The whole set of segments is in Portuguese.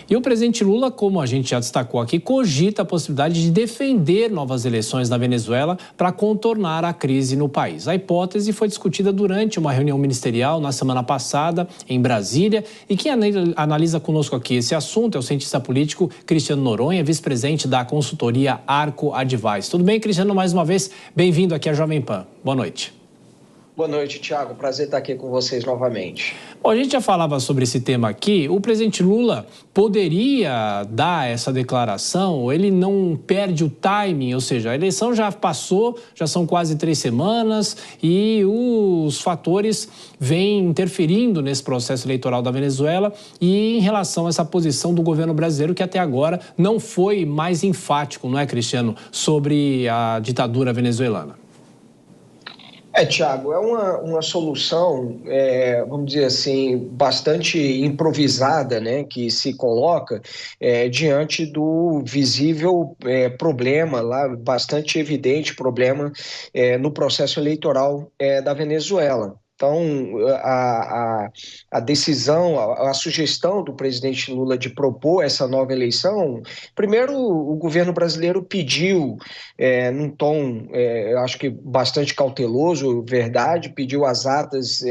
E o presidente Lula, como a gente já destacou aqui, cogita a possibilidade de defender novas eleições na Venezuela para contornar a crise no país. A hipótese foi discutida durante uma reunião ministerial na semana passada em Brasília, e quem analisa conosco aqui esse assunto é o cientista político Cristiano Noronha, vice-presidente da consultoria Arco Advice. Tudo bem, Cristiano? Mais uma vez, bem-vindo aqui à Jovem Pan. Boa noite. Boa noite, Thiago. Prazer estar aqui com vocês novamente. Bom, a gente já falava sobre esse tema aqui. O presidente Lula poderia dar essa declaração, ele não perde o timing, ou seja, a eleição já passou, já são quase 3 semanas e os fatores vêm interferindo nesse processo eleitoral da Venezuela e em relação a essa posição do governo brasileiro que até agora não foi mais enfático, não é, Cristiano, sobre a ditadura venezuelana. Thiago, é uma solução, vamos dizer assim, bastante improvisada, né, que se coloca diante do visível problema lá, bastante evidente problema no processo eleitoral da Venezuela. Então, a decisão, a sugestão do presidente Lula de propor essa nova eleição, primeiro o governo brasileiro pediu, num tom, eu acho que bastante cauteloso, verdade, pediu as atas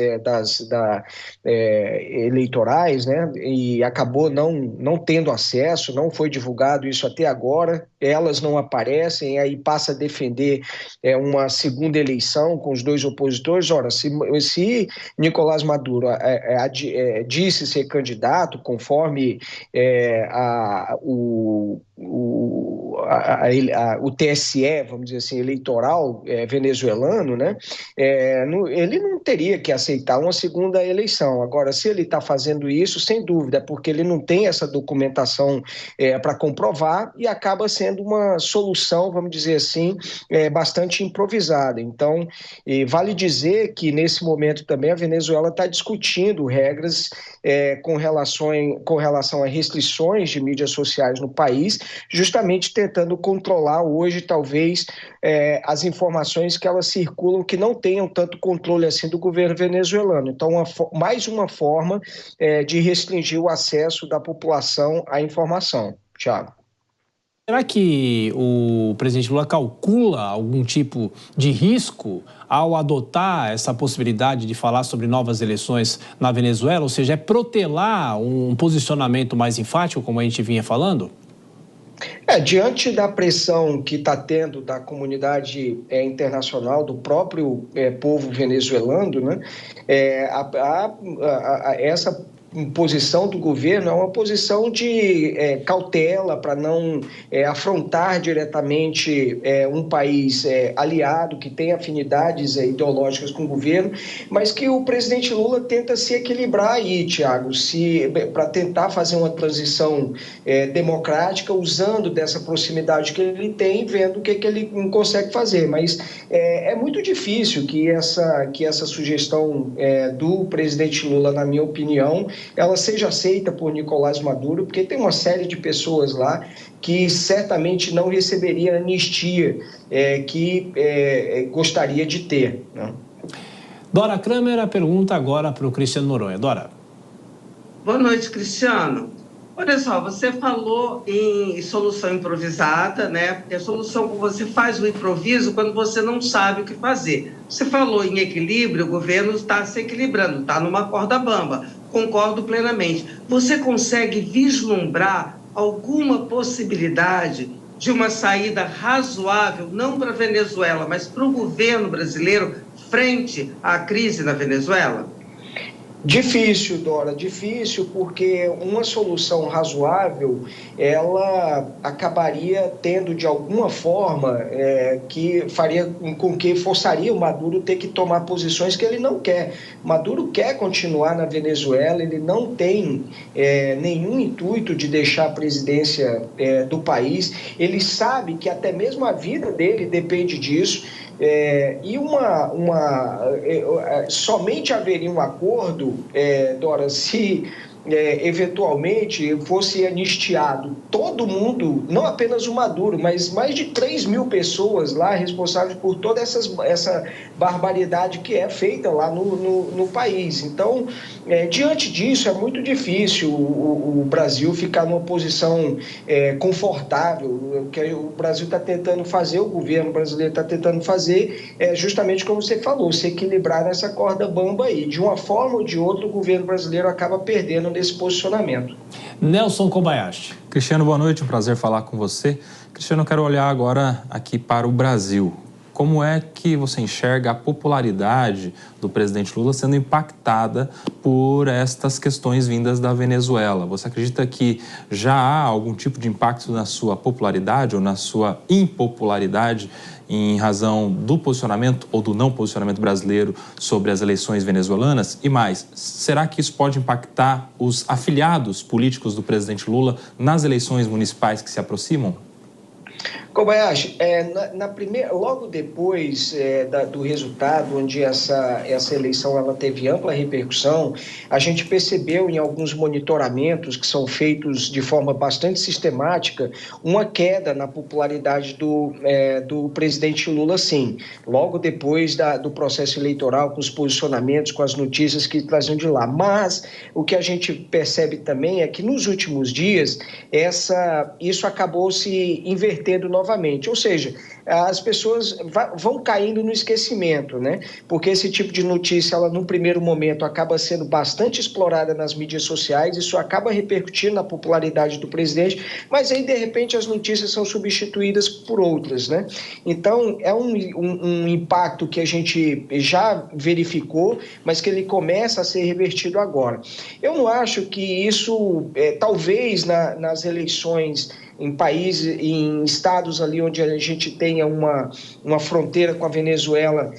eleitorais, né, e acabou não tendo acesso, não foi divulgado isso até agora, elas não aparecem, aí passa a defender uma segunda eleição com os dois opositores. Ora, se Nicolás Maduro disse ser candidato conforme o TSE, vamos dizer assim, eleitoral venezuelano, né? Ele não teria que aceitar uma segunda eleição. Agora, se ele está fazendo isso, sem dúvida, é porque ele não tem essa documentação para comprovar e acaba sendo uma solução, vamos dizer assim, bastante improvisada. Então, vale dizer que nesse momento também a Venezuela está discutindo regras com relação a restrições de mídias sociais no país, justamente tentando controlar hoje, talvez, as informações que elas circulam que não tenham tanto controle assim do governo venezuelano. Então, mais uma forma de restringir o acesso da população à informação. Thiago. Será que o presidente Lula calcula algum tipo de risco ao adotar essa possibilidade de falar sobre novas eleições na Venezuela? Ou seja, é protelar um posicionamento mais enfático, como a gente vinha falando? Diante da pressão que está tendo da comunidade internacional, do próprio povo venezuelano, né, essa posição do governo é uma posição de cautela para não afrontar diretamente um país aliado que tem afinidades ideológicas com o governo, mas que o presidente Lula tenta se equilibrar aí, Thiago, para tentar fazer uma transição democrática, usando dessa proximidade que ele tem, vendo o que ele consegue fazer. Mas é muito difícil que essa sugestão do presidente Lula, na minha opinião, ela seja aceita por Nicolás Maduro, porque tem uma série de pessoas lá que certamente não receberia a anistia que gostaria de ter, né? Dora Kramer, a pergunta agora para o Cristiano Noronha. Dora. Boa noite, Cristiano. Olha só, você falou em solução improvisada, né? Porque a solução que você faz o improviso quando você não sabe o que fazer. Você falou em equilíbrio, o governo está se equilibrando, está numa corda bamba. Concordo plenamente. Você consegue vislumbrar alguma possibilidade de uma saída razoável, não para a Venezuela, mas para o governo brasileiro, frente à crise na Venezuela? Difícil, Dora, difícil, porque uma solução razoável, ela acabaria tendo, de alguma forma, que faria com que forçaria o Maduro ter que tomar posições que ele não quer. Maduro quer continuar na Venezuela, ele não tem nenhum intuito de deixar a presidência do país, ele sabe que até mesmo a vida dele depende disso. E somente haveria um acordo, Dora, se eventualmente fosse anistiado todo mundo, não apenas o Maduro, mas mais de 3 mil pessoas lá responsáveis por toda essa barbaridade que é feita lá no país. Então, diante disso, é muito difícil o Brasil ficar numa posição confortável. O que o Brasil está tentando fazer, o governo brasileiro está tentando fazer, justamente como você falou, se equilibrar nessa corda bamba aí. De uma forma ou de outra, o governo brasileiro acaba perdendo nesse posicionamento. Nelson Kobayashi. Cristiano, boa noite, um prazer falar com você. Cristiano, eu quero olhar agora aqui para o Brasil. Como é que você enxerga a popularidade do presidente Lula sendo impactada por estas questões vindas da Venezuela? Você acredita que já há algum tipo de impacto na sua popularidade ou na sua impopularidade em razão do posicionamento ou do não posicionamento brasileiro sobre as eleições venezuelanas? E mais, será que isso pode impactar os afiliados políticos do presidente Lula nas eleições municipais que se aproximam? Kobayashi, logo depois do resultado, onde essa eleição ela teve ampla repercussão, a gente percebeu em alguns monitoramentos que são feitos de forma bastante sistemática uma queda na popularidade do presidente Lula, sim. Logo depois do processo eleitoral, com os posicionamentos, com as notícias que traziam de lá. Mas o que a gente percebe também é que nos últimos dias isso acabou se invertendo novamente, ou seja, as pessoas vão caindo no esquecimento, né? Porque esse tipo de notícia, ela no primeiro momento acaba sendo bastante explorada nas mídias sociais, isso acaba repercutindo na popularidade do presidente, mas aí de repente as notícias são substituídas por outras, né? Então é um impacto que a gente já verificou, mas que ele começa a ser revertido agora. Eu não acho que isso, talvez nas eleições em estados ali onde a gente tenha uma fronteira com a Venezuela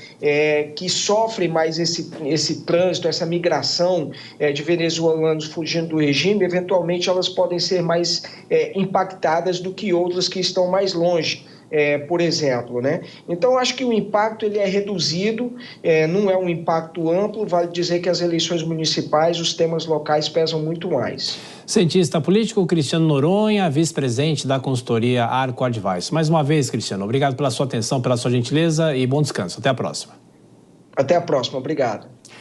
que sofre mais esse trânsito, essa migração de venezuelanos fugindo do regime, eventualmente elas podem ser mais impactadas do que outras que estão mais longe. Por exemplo, né? Então, acho que o impacto ele é reduzido, não é um impacto amplo, vale dizer que as eleições municipais, os temas locais pesam muito mais. Cientista político Cristiano Noronha, vice-presidente da consultoria Arco Advice. Mais uma vez, Cristiano, obrigado pela sua atenção, pela sua gentileza e bom descanso. Até a próxima. Até a próxima, obrigado.